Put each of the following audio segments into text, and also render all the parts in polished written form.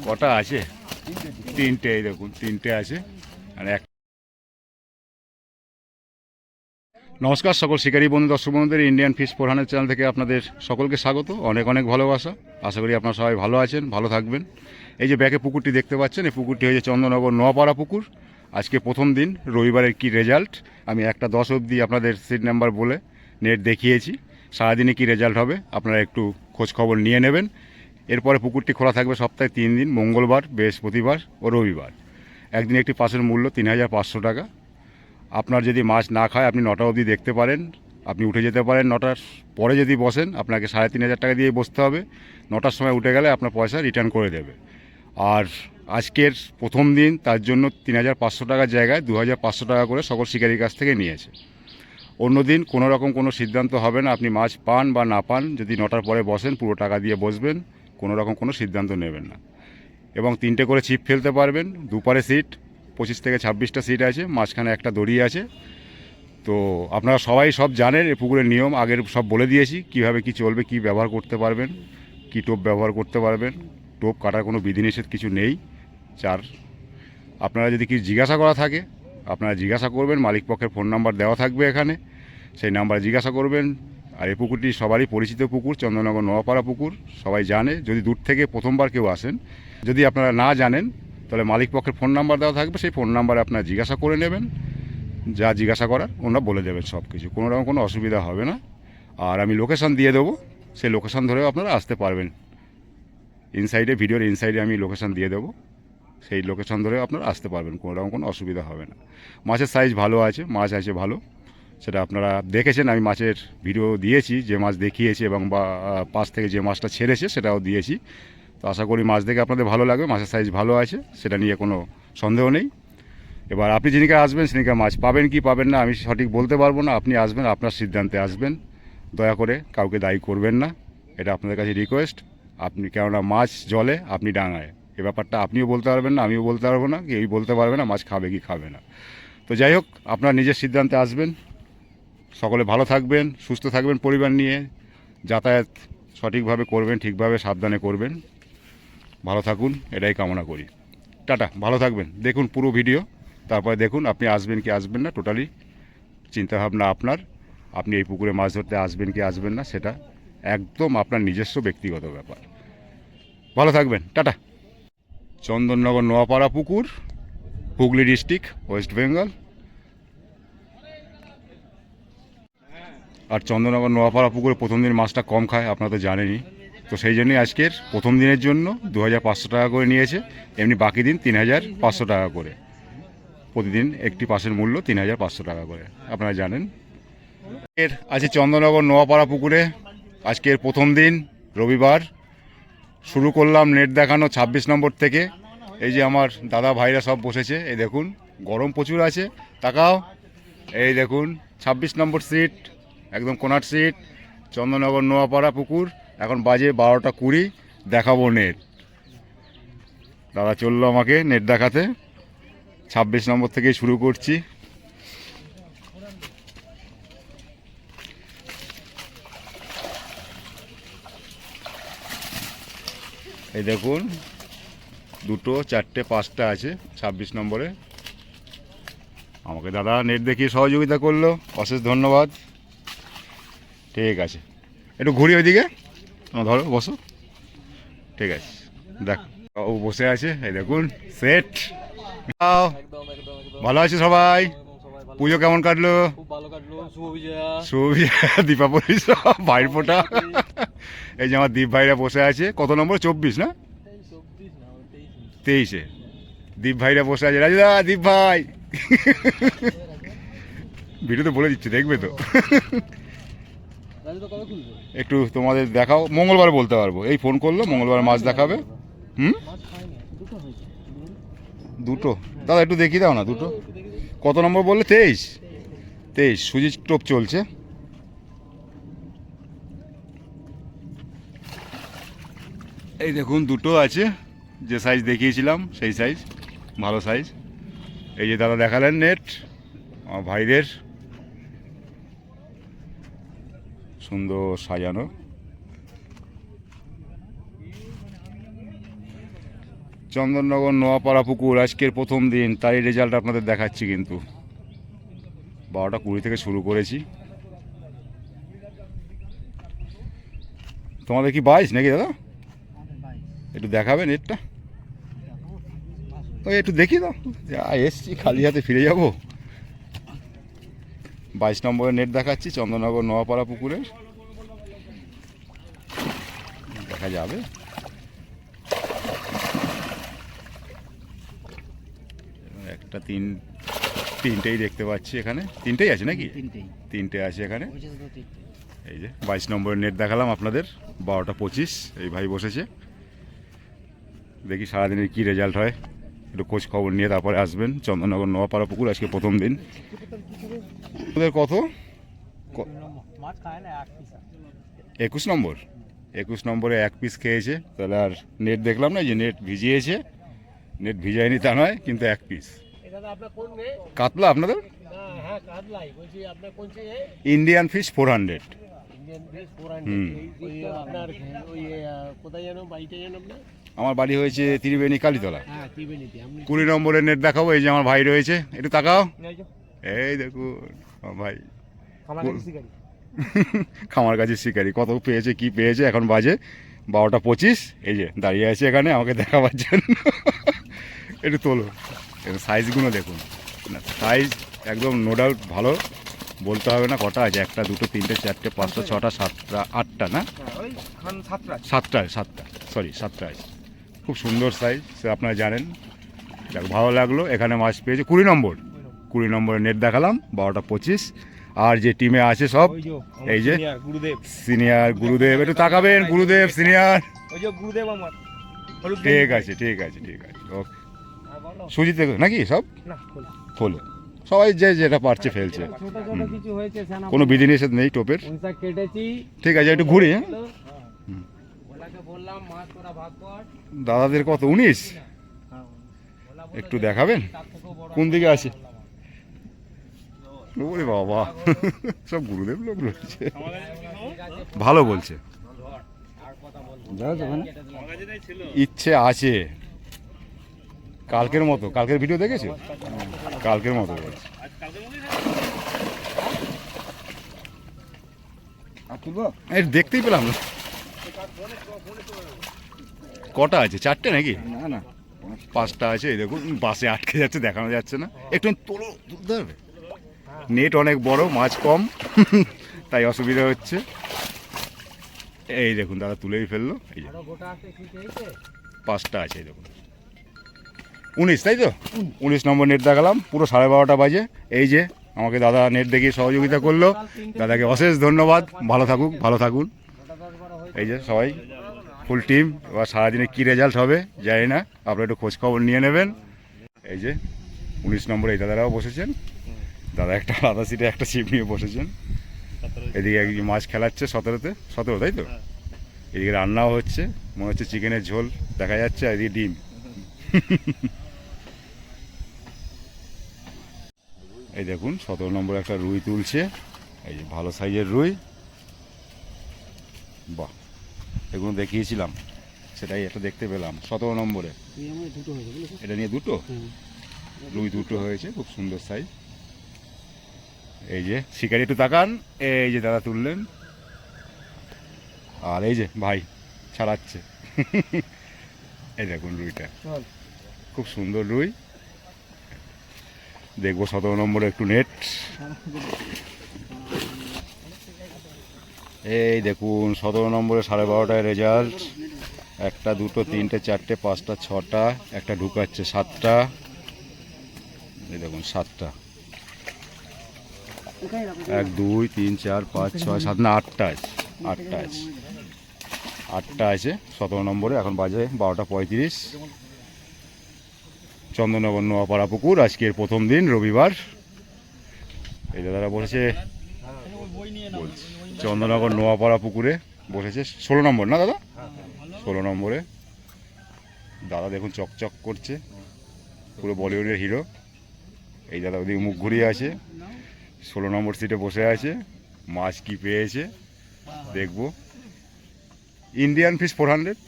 কটা আছে? তিনটে, এই দেখুন তিনটে আছে। আর এক। নমস্কার সকল শিকারী বন্ধু, দর্শক বন্ধুদের ইন্ডিয়ান ফিশ প্রধানের চ্যানেল থেকে আপনাদের সকলকে স্বাগত, অনেক অনেক ভালোবাসা। আশা করি আপনারা সবাই ভালো আছেন, ভালো থাকবেন। এই যে ব্যাকে পুকুরটি দেখতে পাচ্ছেন, এই পুকুরটি হয়েছে চন্দননগর নোয়াপাড়া পুকুর। আজকে প্রথম দিন, রবিবারের কি রেজাল্ট আমি 1টা 10 অবধি আপনাদের সিট নাম্বার বলে নেট দেখিয়েছি। সারাদিনে কি রেজাল্ট হবে আপনারা একটু খোঁজ খবর নিয়ে নেবেন। এরপরে পুকুরটি খোলা থাকবে সপ্তাহে 3 দিন, মঙ্গলবার, বৃহস্পতিবার ও রবিবার। একদিন একটি পাসের মূল্য 3500 টাকা। আপনার যদি মাছ না খায় আপনি 9টা অবধি দেখতে পারেন, আপনি উঠে যেতে পারেন। 9টার পরে যদি বসেন আপনাকে 3500 টাকা দিয়ে বসতে হবে। 9টার সময় উঠে গেলে আপনার পয়সা রিটার্ন করে দেবে। আর আজকের প্রথম দিন, তার জন্য 3500 টাকার জায়গায় 2500 টাকা করে সকল শিকারীর কাছ থেকে নিয়েছে। অন্য দিন কোনো রকম কোনো সিদ্ধান্ত হবে না, আপনি মাছ পান বা না পান, যদি 9টার পরে বসেন পুরো টাকা দিয়ে বসবেন, কোনো রকম কোনো সিদ্ধান্ত নেবেন না। এবং 3টে করে ছিপ ফেলতে পারবেন, দুপারে সিট, 25 থেকে 26টা সিট আছে, মাঝখানে একটা দড়ি আছে। তো আপনারা সবাই সব জানেন এই পুকুরের নিয়ম, আগের সব বলে দিয়েছি কীভাবে কি চলবে, কি ব্যবহার করতে পারবেন, কি টোপ ব্যবহার করতে পারবেন। টোপ কাটার কোনো বিধিনিষেধ কিছু নেই। চার, আপনারা যদি কিছু জিজ্ঞাসা করা থাকে আপনারা জিজ্ঞাসা করবেন, মালিক পক্ষের ফোন নাম্বার দেওয়া থাকবে এখানে, সেই নাম্বারে জিজ্ঞাসা করবেন। আর এই পুকুরটি সবারই পরিচিত পুকুর, চন্দননগর নোয়াপাড়া পুকুর, সবাই জানে। যদি দূর থেকে প্রথমবার কেউ আসেন, যদি আপনারা না জানেন, তাহলে মালিক পক্ষের ফোন নাম্বার দেওয়া থাকবে, সেই ফোন নাম্বারে আপনারা জিজ্ঞাসা করে নেবেন। যা জিজ্ঞাসা করার ওনারা বলে দেবেন সব কিছু, কোনো রকম কোনো অসুবিধা হবে না। আর আমি লোকেশান দিয়ে দেবো, সেই লোকেশান ধরেও আপনারা আসতে পারবেন। ইনসাইডে, ভিডিওর ইনসাইডে আমি লোকেশান দিয়ে দেবো, সেই লোকেশান ধরেও আপনারা আসতে পারবেন, কোনো রকম কোনো অসুবিধা হবে না। মাছের সাইজ ভালো আছে, মাছ আছে ভালো, সেটা আপনারা দেখেছেন। আমি মাছের ভিডিও দিয়েছি, যে মাছ দেখিয়েছি, এবং বা পাশ থেকে যে মাছটা ছেড়েছে সেটাও দিয়েছি। তো আশা করি মাছ দেখে আপনাদের ভালো লাগবে। মাছের সাইজ ভালো আছে, সেটা নিয়ে কোনো সন্দেহ নেই। এবার আপনি যেদিকে আসবেন সেদিকে মাছ পাবেন কি পাবেন না আমি সঠিক বলতে পারবো না। আপনি আসবেন, আপনার সিদ্ধান্তে আসবেন, দয়া করে কাউকে দায়ী করবেন না, এটা আপনাদের কাছে রিকোয়েস্ট। আপনি কেননা মাছ জলে, আপনি ডাঙায়, এ ব্যাপারটা আপনিও বলতে পারবেন না, আমিও বলতে পারবো না, কেউই বলতে পারবে না মাছ খাবে কি খাবে না। তো যাই হোক, আপনার নিজের সিদ্ধান্তে আসবেন। সকলে ভালো থাকবেন, সুস্থ থাকবেন, পরিবার নিয়ে যাতায়াত সঠিকভাবে করবেন, ঠিকভাবে সাবধানে করবেন। ভালো থাকুন, এটাই কামনা করি। টাটা, ভালো থাকবেন। দেখুন পুরো ভিডিও, তারপরে দেখুন আপনি আসবেন কি আসবেন না, টোটালি চিন্তাভাবনা আপনার। আপনি এই পুকুরে মাছ ধরতে আসবেন কি আসবেন না, সেটা একদম আপনার নিজস্ব ব্যক্তিগত ব্যাপার। ভালো থাকবেন, টাটা। চন্দননগর নোয়াপাড়া পুকুর, হুগলি ডিস্ট্রিক্ট, ওয়েস্ট বেঙ্গল। আর চন্দননগর নোয়াপাড়া পুকুরে প্রথম দিন মাছটা কম খায়, আপনারা তো জানেনই। তো সেই জন্যই আজকের প্রথম দিনের জন্য 2500 টাকা করে নিয়েছে, এমনি বাকি দিন 3500 টাকা করে। প্রতিদিন একটি পাসের মূল্য 3500 টাকা করে, আপনারা জানেন। এর আছে চন্দননগর নোয়াপাড়া পুকুরে আজকের প্রথম দিন, রবিবার। শুরু করলাম নেট দেখানো 26 নম্বর থেকে। এই যে আমার দাদা ভাইরা সব বসেছে, এই দেখুন গরম প্রচুর আছে, তাকাও, এই দেখুন 26 নম্বর সিট, একদম কোনার সিট, চন্দননগর নোয়াপাড়া পুকুর। এখন বাজে 12টা 20, দেখাবো নেট। দাদা চললো আমাকে নেট দেখাতে, 26 নম্বর থেকেই শুরু করছি। এই দেখুন 2টো 4টে 5টা আছে 26 নম্বরে। আমাকে দাদা নেট দেখিয়ে সহযোগিতা করলো, অশেষ ধন্যবাদ। ঠিক আছে, একটু ঘুরি ওইদিকে, ধরো বসো, ঠিক আছে। দেখ ও বসে আছে, এই দেখুন সেট। ভালো আছে সবাই? পুজো কেমন কাটলো? শুভ বিজয়া, দীপাবলি সব ভাইয়ের ফোঁটা। এই যে আমার দীপ ভাইরা বসে আছে, কত নম্বর? 24 না 23-এ দীপ ভাইরা বসে আছে। রাজুদা, দীপ ভাই ভিডিওতে বলে দিচ্ছে, দেখবে তো। একটু তোমাদের দেখাও, মঙ্গলবার বলতে পারবো, এই ফোন করলো মঙ্গলবার মাছ দেখাবে। হুম, 2টো দাদা একটু দেখিয়ে দাও না, 2টো কত নম্বর বললে? 23 সুজি টোপ চলছে। এই দেখুন 2টো আছে, যে সাইজ দেখিয়েছিলাম সেই সাইজ, ভালো সাইজ। এই যে দাদা দেখালেন নেট, আমার ভাইদের সুন্দর সাজানো। চন্দননগর নোয়াপাড়া পুকুর আজকের প্রথম দিন, তাই রেজাল্ট আপনাদের দেখাচ্ছি। কিন্তু 12:20 থেকে শুরু করেছি। তোমাদের কি 22 নাকি দাদা? একটু দেখাবে নেটটা, ওই একটু দেখি দাও। যা এসছি খালি হাতে ফিরে যাব। 22 নম্বরের নেট দেখাচ্ছি চন্দননগর নোয়াপাড়া পুকুরের। দেখা যাবে। একটা তিনটেই দেখতে পাচ্ছি এখানে। তিনটেই আছে নাকি? তিনটে আছে এখানে। এই যে 22 নম্বরের নেট দেখালাম আপনাদের। 12:25 এই ভাই বসেছে। দেখি সারাদিনের কি রেজাল্ট হয়, একটু খোঁজ খবর নিয়ে তারপরে আসবেন। চন্দননগর নোয়াপাড়া পুকুর আজকে প্রথম দিন। ওদের কত? 21 নম্বর। 21 নম্বরে 1 পিস খেয়েছে। তাহলে আর নেট দেখলাম না, যে নেট ভিজিয়েছে। নেট ভিজায়নি তা নয়, কিন্তু 1 পিস। কাতলা আপনাদের? Indian fish 400। আমার বাড়ি হয়েছে ত্রিবেণী কালীতলা। 20 নম্বরের নেট দেখাবো। এই যে আমার ভাই রয়েছে, একটু তাকাও। এই দেখুন ভাই, খামার কাছের শিকারি। কত পেয়েছে কি পেয়েছে, এখন বাজে 12:25। এই যে দাঁড়িয়ে আছে এখানে আমাকে দেখাবার জন্য। একটু তোলো, একটু সাইজগুলো দেখুন। সাইজ একদম নো ডাউট ভালো, বলতে হবে না। কটা আছে? 1, 2, 3, 4, 5, 6, 7, 8টা না? 7টা সরি 7টা আছে। খুব সুন্দর সাইজ, সে আপনারা জানেন। দেখ ভালো লাগলো। এখানে মাছ পেয়েছে 20 নম্বর। 20 নম্বরের নেট দেখালাম। 12:25। আর যে টিমে আছে সব, এই যে সিনিয়র গুরুদেব, একটু তাকাবেন। গুরুদেব সিনিয়র। ঠিক আছে ঠিক আছে ঠিক আছে, ওকে। সুজিত নাকি সব ফুল, সবাই যে যেটা পারছে ফেলছে। কোনো বিধিনিষেধ নেই টোপের। ঠিক আছে, একটু ঘুরি। হ্যাঁ, দাদাদের কত? 19। একটু দেখাবেন কোন দিকে আছে? ওরে বাবা, সব গুরুদেব লোক রয়েছে। ভালো বলছে, ইচ্ছে আছে। কালকের মতো, কালকের ভিডিও দেখেছো? কালকের মতো বলছে। দেখতেই পেলাম না। কটা আছে? 4টে নাকি? না না, 5টা আছে। এই দেখুন বাসে আটকে যাচ্ছে, দেখানো যাচ্ছে না। একটু তোলো, তুলতে হবে। নেট অনেক বড়, মাছ কম, তাই অসুবিধা হচ্ছে। এই দেখুন দাদা তুলেই ফেললো। এই যে 5টা আছে। এই দেখুন 19, তাই তো? 19 নম্বর নেট দেখালাম। পুরো 12:30 বাজে। এই যে আমাকে দাদা নেট দেখিয়ে সহযোগিতা করলো, দাদাকে অশেষ ধন্যবাদ। ভালো থাকুক, ভালো থাকুন। এই যে সবাই ফুল টিম। এবার সারাদিনে কী রেজাল্ট হবে জানি না, আপনারা একটু খোঁজ খবর নিয়ে নেবেন। এই যে 19 নম্বরে এই দাদারাও বসেছেন। দাদা একটা আলাদা সিটে একটা ছিপ নিয়ে বসেছেন। এদিকে একদিকে মাছ খেলাচ্ছে 17, তাই তো? এদিকে রান্নাও হচ্ছে, মনে হচ্ছে চিকেনের ঝোল দেখা যাচ্ছে, আর এদিকে ডিম। এই দেখুন 17 নম্বরে একটা রুই তুলছে। এই যে ভালো সাইজের রুই। বাহ, এগুলো দেখিয়েছিলাম, সেটাই একটা দেখতে পেলাম 17 নম্বরে। এটা নিয়ে দুটো রুই, দুটো হয়েছে, খুব সুন্দর সাইজ। এই যে শিকারি, একটু তাকান। এই যে দাদা তুললেন, আর এই যে ভাই ছাড়াচ্ছে। এই দেখুন রুইটা, খুব সুন্দর রুই। দেখবো 17 নম্বরে একটু নেট। এই দেখুন 17 নম্বরে 12:30টায় রেজাল্ট। 1, 2, 3, 4, 5, 6টা, একটা ঢুকাচ্ছে 7টা। এই দেখুন 7টা। 1, 2, 3, 4, 5, 6, 7 না 8টা আছে। 8টা আছে 17 নম্বরে। এখন বাজে 12:35। চন্দননগর নোয়াপাড়া পুকুর আজকের প্রথম দিন, রবিবার। এই দাদারা বসেছে, চন্দননগর নোয়াপাড়া পুকুরে বসেছে 16 নম্বর না দাদা? 16 নম্বরে দাদা দেখুন চকচক করছে, পুরো বলিউডের হিরো। এই দাদা ওদিকে মুখ ঘুরিয়ে আছে, 16 নম্বর সিটে বসে আছে। মাছ কি পেয়েছে দেখবো। Indian fish 400।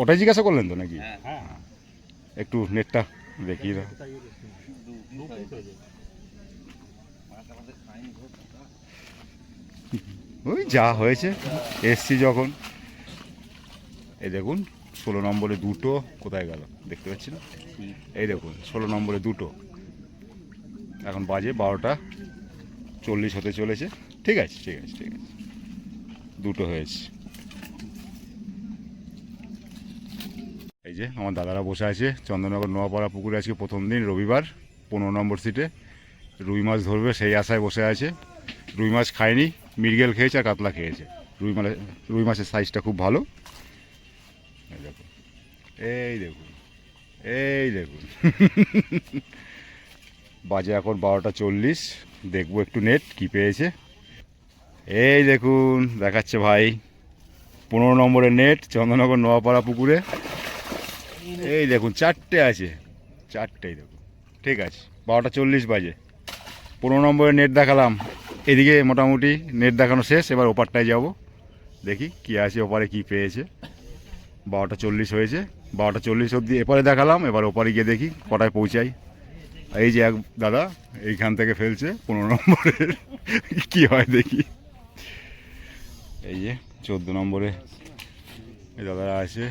ওটাই জিজ্ঞাসা করলেন তো নাকি? হ্যাঁ একটু নেটটা দেখিয়ে দাও। ওই যা হয়েছে, এসছি যখন। এই দেখুন 16 নম্বরে দুটো, কোথায় গেল দেখতে পাচ্ছি না। এই দেখুন 16 নম্বরে দুটো, এখন বাজে 12:40 হতে চলেছে। ঠিক আছে ঠিক আছে ঠিক আছে, দুটো হয়েছে। এই যে আমার দাদারা বসে আছে চন্দননগর নোয়াপাড়া পুকুরে, আজকে প্রথম দিন, রবিবার, 15 নম্বর সিটে রুই মাছ ধরবে সেই আশায় বসে আছে। রুই মাছ খায়নি, মৃগেল খেয়েছে আর কাতলা খেয়েছে। রুই মাছের সাইজটা খুব ভালো। এই দেখুন এই দেখুন এই দেখুন বাজে এখন 12:40, দেখবো একটু নেট কি পেয়েছে। এই দেখুন দেখাচ্ছে ভাই 15 নম্বরের নেট চন্দননগর নোয়াপাড়া পুকুরে। এই দেখুন 4টে আছে, 4টেই দেখুন। ঠিক আছে 12:40 বাজে, 15 নম্বরের নেট দেখালাম। এদিকে মোটামুটি নেট দেখানো শেষ, এবার ওপারটায় যাব, দেখি কি আছে ওপারে কি পেয়েছে। 12:40 হয়েছে, 12:40 অবধি এপারে দেখালাম, এবার ওপারে গিয়ে দেখি কটায় পৌঁছাই। এই যে এক দাদা এইখান থেকে ফেলছে 15 নম্বরের, কি হয় দেখি। এই যে 14 নম্বরে এই দাদারা আছে।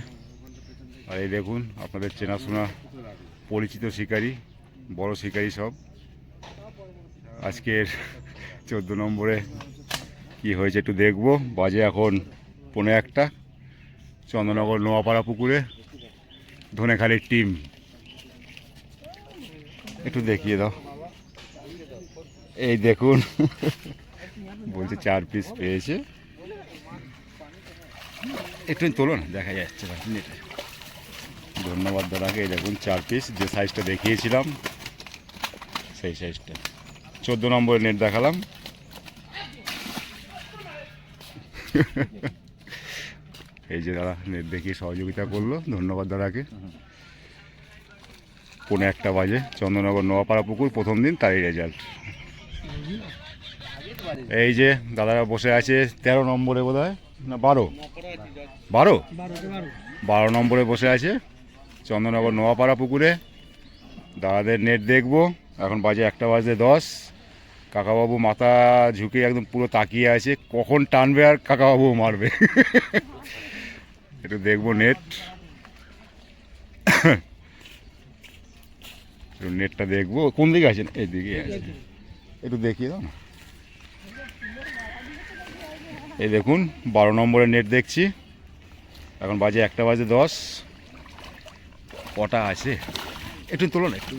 আর এই দেখুন আপনাদের চেনাশোনা পরিচিত শিকারি, বড় শিকারি সব। আজকের 14 নম্বরে কি হয়েছে একটু দেখবো। বাজে এখন 1:45, চন্দননগর নোয়াপাড়া পুকুরে ধনেখালির টিম। একটু দেখিয়ে দাও। এই দেখুন বলছে 4 পিস পেয়েছে। একটু তোলো না, দেখা যাচ্ছে না নেটে। ধন্যবাদ দাদাকে। এই দেখুন 4 পিস, যে সাইজটা দেখিয়েছিলাম সেই সাইজটা। 14 নম্বরের নেট দেখালাম। এই যে দাদা নেট দেখিয়ে সহযোগিতা করলো, ধন্যবাদ দাদাকে। 1:45 বাজে, চন্দননগর নোয়াপাড়া পুকুর প্রথম দিন, তারই রেজাল্ট। এই যে দাদারা বসে আছে 13 নম্বরে বোধ হয়, না 12 নম্বরে বসে আছে চন্দননগর নোয়াপাড়া পুকুরে। দাদাদের নেট দেখবো। এখন বাজে 1:10। কাকাবাবু মাথা ঝুঁকে একদম পুরো তাকিয়ে আছে, কখন টানবে আর কাকাবাবু মারবে। একটু দেখবো নেট, একটু নেটটা দেখবো। কোন দিকে আছেন? এই দিকে আছে, একটু দেখিয়ে দাও না। এই দেখুন 12 নম্বরের নেট দেখছি। এখন বাজে 1:10। কটা আছে একটু তোলো না, একটু।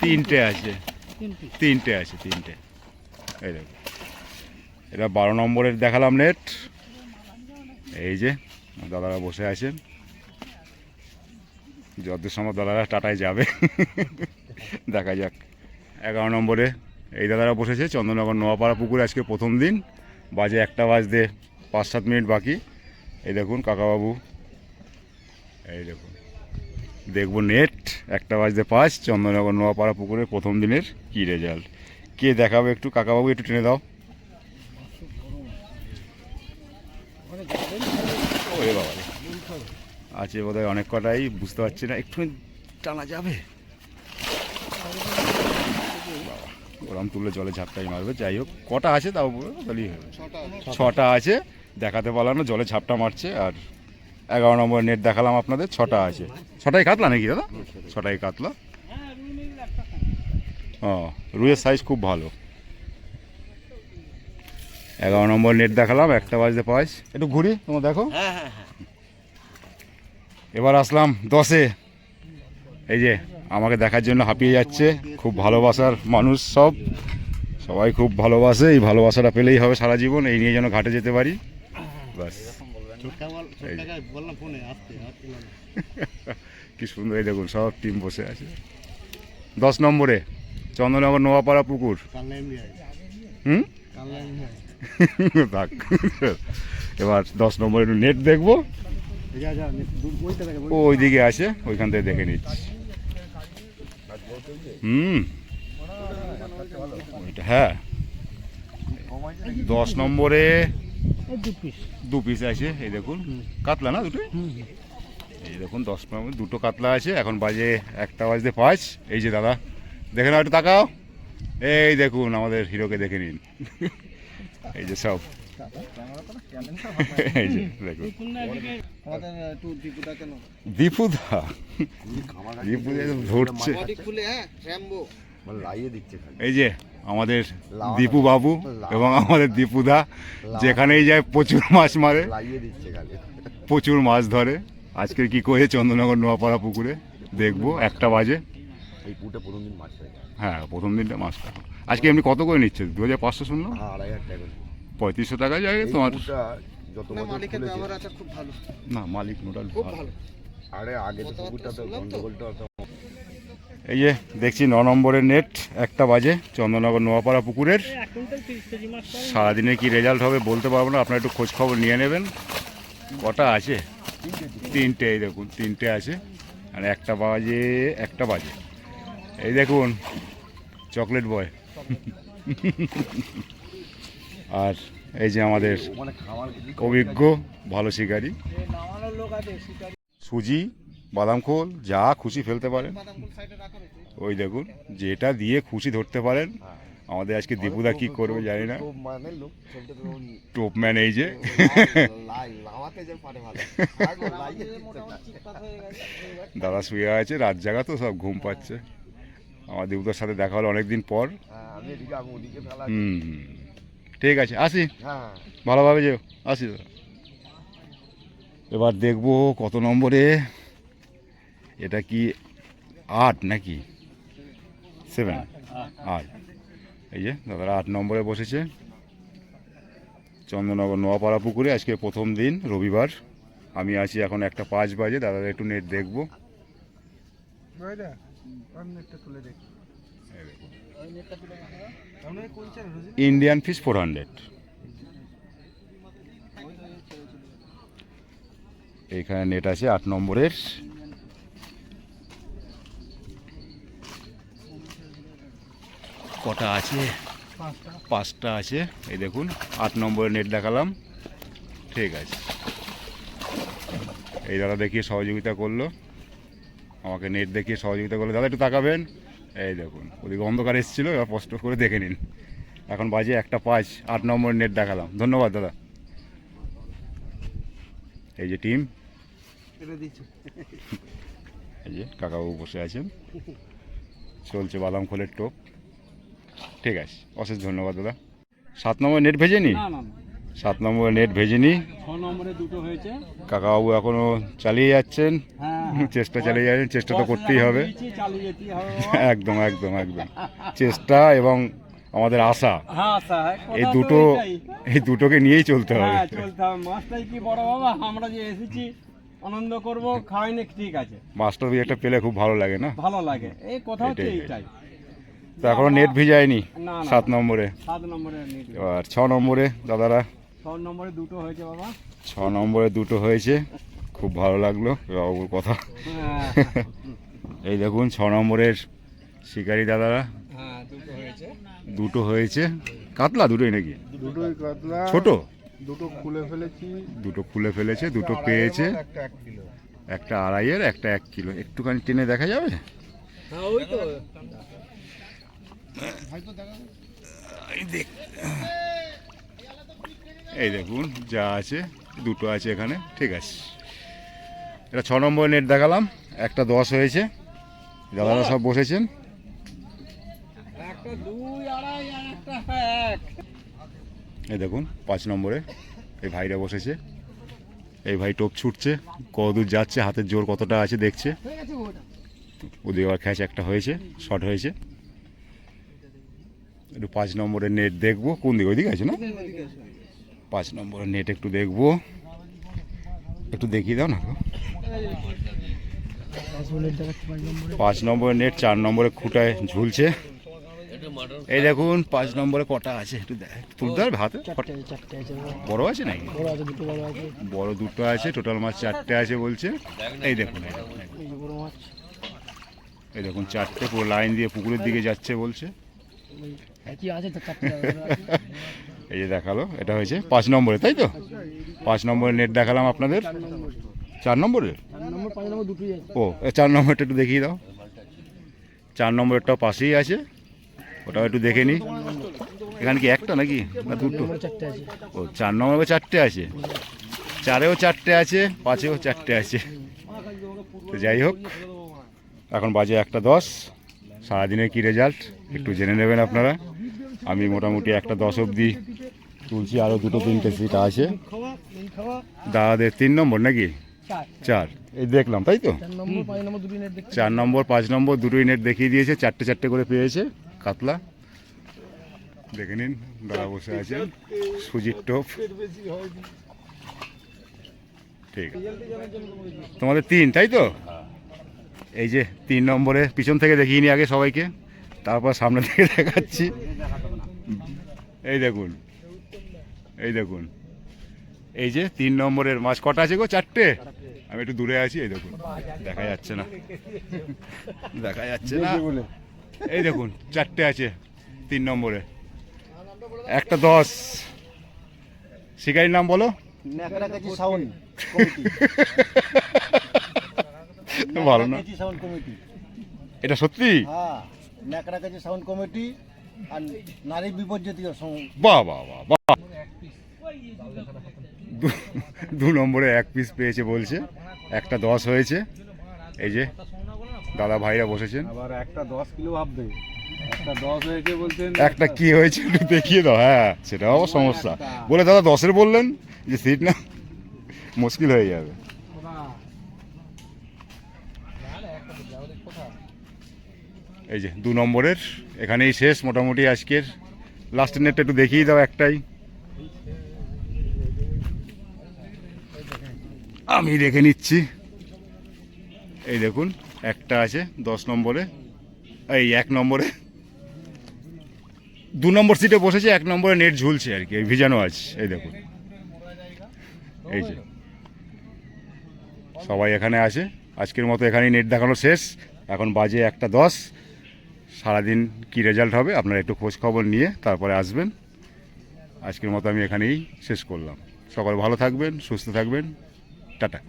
3টে আছে, 3টে আছে, 3টে। এই দেখুন এটা 12 নম্বরের দেখালাম নেট। এই যে দাদারা বসে আছেন, যতদূর সম্ভব দাদারা টাটায় যাবে। দেখা যাক। 11 নম্বরে এই দাদারা বসেছে চন্দননগর নোয়াপাড়া পুকুরে, আজকে প্রথম দিন। বাজে 1টা বাজতে 5-7 মিনিট বাকি। এই দেখুন কাকাবাবু, এই দেখুন দেখবো নেট 1:05 চন্দননগর নোয়াপাড়া পুকুরে প্রথম দিনের কি রেজাল্ট। কে দেখাবে একটু? কাকাবাবু একটু টেনে দাও। ওরে বাবা আছে বোধহয় অনেক কটাই, বুঝতে পারছি না, একটু টানা যাবে? ওরম তুললে জলে ঝাপটাই মারবে। যাই হোক কটা আছে তাও তাহলেই হবে। 6টা আছে, দেখাতে পারলাম না, জলে ঝাপটা মারছে। আর 11 নম্বরের নেট দেখালাম আপনাদের, 6টা আছে। 6টাই কাতলা নাকি দাদা? 6টাই কাতলা। ও রুইয়ের সাইজ খুব ভালো। 11 নম্বর নেট দেখালাম, 1:05। একটু ঘুরি তোমার দেখো। এবার আসলাম 10-এ। এই যে আমাকে দেখার জন্য হাঁপিয়ে যাচ্ছে, খুব ভালোবাসার মানুষ সব, সবাই খুব ভালোবাসে। এই ভালোবাসাটা পেলেই হবে সারা জীবন, এই নিয়ে যেন ঘাটে যেতে পারি ব্যাস। কি সুন্দর, এই দেখুন সব টিম বসে আছে। 10 নম্বরে চন্দননগর নোয়াপাড়া পুকুর। থাক, এবার 10 নম্বরে নেট দেখবো। ওই দিকে আছে, ওইখান থেকে দেখে নিচ্ছি। ওইটা হ্যাঁ 10 নম্বরে দু পিস আছে। এই দেখুন কাতলা না দুটোই, এই দেখুন 10-15 দুটো কাতলা আছে। এখন বাজে 1:05। এই যে দাদা দেখে নাও, একটু তাকাও। এই দেখুন আমাদের হিরোকে দেখে নিন। এই যে সব এই যে দেখুন দীপুদা ধরছে। এই যে আমাদের দীপু বাবু এবং আমাদের দীপুদা যেখানেই যায় প্রচুর মাছ মারে, প্রচুর মাছ ধরে। আজকে কি করে চন্দ্রনগর নোয়াপাড়া পুকুরে দেখবো, 1টা বাজে। হ্যাঁ প্রথম দিনটা মাছ কাটো। আজকে এমনি কত করে নিচ্ছে? 2500 শুনলাম। 3500 টাকা যায় তোমার। না মালিক নোটাল ভালো। এই যে দেখছি 9 নম্বরের নেট, 1টা বাজে চন্দ্রনগর নোয়াপাড়া পুকুরের। সারাদিনে কি রেজাল্ট হবে বলতে পারবো না, আপনারা একটু খোঁজ খবর নিয়ে নেবেন। কটা আছে? 3টে। এই দেখুন 3টে আছে। আর 1টা বাজে। এই দেখুন চকলেট বয়। আর এই যে আমাদের অভিজ্ঞ ভালো শিকারি, সুজি বাদাম খোল যা খুশি ফেলতে পারেন। ওই দেখুন যেটা দিয়ে খুশি ধরতে পারেন। আমাদের আজকে দীপুদা কি করবে জানি না। টোপম্যান এই যে দাদা শুয়ে আছে, রাত জাগা তো সব ঘুম পাচ্ছে। আমার দীপুদার সাথে দেখা হলো অনেকদিন পর। ঠিক আছে আসি, ভালোভাবে যেও। আসি দাদা। এবার দেখবো কত নম্বরে, এটা কি 8 নাকি 7? 8। এই যে দাদারা 8 নম্বরে বসেছে চন্দ্রনগর নোয়াপাড়া পুকুরে। আজকে প্রথম দিন, রবিবার। আমি আছি এখন 1:05 বাজে। দাদারা একটু নেট দেখবো। Indian fish 400। এইখানে নেট আছে 8 নম্বরের। কটা আছে? 5টা আছে। এই দেখুন 8 নম্বরের নেট দেখালাম। ঠিক আছে, এই দাদা দেখিয়ে সহযোগিতা করলো আমাকে, নেট দেখিয়ে সহযোগিতা করলো। দাদা একটু তাকাবেন। এই দেখুন ওদিকে অন্ধকার এসেছিলো, এবার স্পষ্ট করে দেখে নিন। এখন বাজে 1:05, 8 নম্বরের নেট দেখালাম। ধন্যবাদ দাদা। এই যে টিম, এই যে কাকাবাবু বসে আছেন, চলছে বাদাম খোলের টোপ। ঠিক আছে, অশেষ ধন্যবাদ দাদা। 7 নম্বর নেট ভেজেনি? 7 নম্বরের নেট ভেজেনি। 6 নম্বরে দুটো হয়েছে। কাকাবাবু এখনো চালিয়ে যাচ্ছেন, চেষ্টা চালিয়ে যাচ্ছেন। চেষ্টা তো করতেই হবে। একদম একদম একদম চেষ্টা এবং আমাদের আশা, এই দুটোকে নিয়েই চলতে হবে। মাছটাই কি বড় বাবা, আমরা যে এসেছি আনন্দ করব, খাওয়াই না ঠিক আছে। মাছটা একটা পেলে খুব ভালো লাগে না? ভালো লাগে, এই কথা হচ্ছে এইটাই। তো এখনো নেট ভিজায়নি 7 নম্বরে। 7 নম্বরে নেট। আর 6 নম্বরে দাদারা? 6 নম্বরে দুটো হয়েছে বাবা। 6 নম্বরে দুটো হয়েছে, খুব ভালো লাগলো বাবুর কথা। এই দেখুন 6 নম্বরের শিকারি দাদারা। দুটো হয়েছে। কাতলা দুটোই নাকি? দুটোই কাতলা। ছোট? দুটো খুলে ফেলেছি। দুটো খুলে ফেলেছে, দুটো পেয়েছে। একটা 2.5-এর, একটা 1 কিলো। একটুখানি টেনে দেখা যাবে? ওই তো এই দেখুন যা আছে, দুটো আছে এখানে। ঠিক আছে, এটা 6 নম্বরের নেট দেখালাম। একটা 10 হয়েছে, দাদারা সব বসেছেন। একটা 2, 2.5 আর একটা 1। এই দেখুন 5 নম্বরে এই ভাইরা বসেছে। এই ভাই টোপ ছুটছে, কতদূর যাচ্ছে, হাতের জোর কতটা আছে দেখছে। ওদিকে আবার খ্যাচ একটা হয়েছে, শর্ট হয়েছে। একটু 5 নম্বরের নেট দেখবো। কোন দিকে? ওইদিকে আছে না? 5 নম্বরের নেট একটু দেখবো, একটু দেখিয়ে দাও না। 5 নম্বরের নেট 4 নম্বরে খুঁটায় ঝুলছে। এই দেখুন 5 নম্বরে কটা আছে একটু দেখ, তুলতে হবে হাতে। বড় আছে নাকি? বড় দুটো আছে, টোটাল মাছ 4টে আছে বলছে। এই দেখুন, এই দেখুন 4টে পুরো লাইন দিয়ে পুকুরের দিকে যাচ্ছে বলছে। এই যে দেখালো, এটা হয়েছে 5 নম্বরে, তাই তো? 5 নম্বরের নেট দেখালাম আপনাদের। 4 নম্বরের? ও 4 নম্বরটা একটু দেখিয়ে দাও। 4 নম্বরেরটাও পাশেই আছে, ওটাও একটু দেখে নিই। এখানে কি একটা নাকি না দুটো? ও 4 নম্বরে 4টে আছে, 4এও 4টে আছে, 5এও 4টে আছে। তো যাই হোক, এখন বাজে 1:10। সারাদিনের কী রেজাল্ট একটু জেনে নেবেন আপনারা। আমি মোটামুটি 1:10 অবধি তুলছি, আরও 2-3টে সিট আছে। দাদাদের 3 নম্বর নাকি 4 এই দেখলাম, তাই তো? 4 নম্বর 5 নম্বর দুটোই নেট দেখিয়ে দিয়েছে, 4টে করে পেয়েছে কাতলা। দেখে নিন, দাদা বসে আছেন, সুজির টোপ। ঠিক আছে, তোমাদের 3, তাই তো? এই যে 3 নম্বরে পিছন থেকে দেখিয়ে নিই আগে সবাইকে, তারপর সামনে থেকে দেখাচ্ছি। এই দেখুন, এই দেখুন, এই যে 3 নম্বরের মাছ কটা আছে গো? 4টে। আমি একটু দূরে আছি, এই দেখুন, দেখা যাচ্ছে না, দেখা যাচ্ছে না। এই দেখুন 4টে আছে 3 নম্বরে, 1:10। শিকারির নাম বলো। ভালো না, এটা সত্যি? সাউন্ড কমিটি আর নারী বিপর্যতীয় বাহ বাহ বাহ বাহ। 2 নম্বরে 1 পিস পেয়েছে বলছে, 1:10 হয়েছে। এই যে দাদা ভাইরা বসেছেন। আবার একটা 10 কিলো ভাববে, একটা 10 হয়েছে বলছেন। একটা কি হয়েছে একটু দেখিয়ে দাও। হ্যাঁ, সেটাও সমস্যা। বলে দাদা 10-এর বললেন যে সিট না, মুশকিল হয়ে যাবে। এই যে 2 নম্বরের এখানেই শেষ মোটামুটি আজকের। লাস্টের নেটটা একটু দেখিয়ে দাও, একটাই আমি রেখে নিচ্ছি। এই দেখুন, একটা আছে 10 নম্বরে, এই 1 নম্বরে। 2 নম্বর সিটে বসেছে, 1 নম্বরে নেট ঝুলছে আর কি, ভিজানো আছে। এই দেখুন, এই যে সবাই এখানে আছে। আজকের মতো এখানেই নেট দেখানো শেষ। এখন বাজে 1:10। সারাদিন কি রেজাল্ট হবে আপনারা একটু খোঁজ খবর নিয়ে তারপরে আসবেন। আজকের মতো আমি এখানেই শেষ করলাম। সকলে ভালো থাকবেন, সুস্থ থাকবেন, টাটা।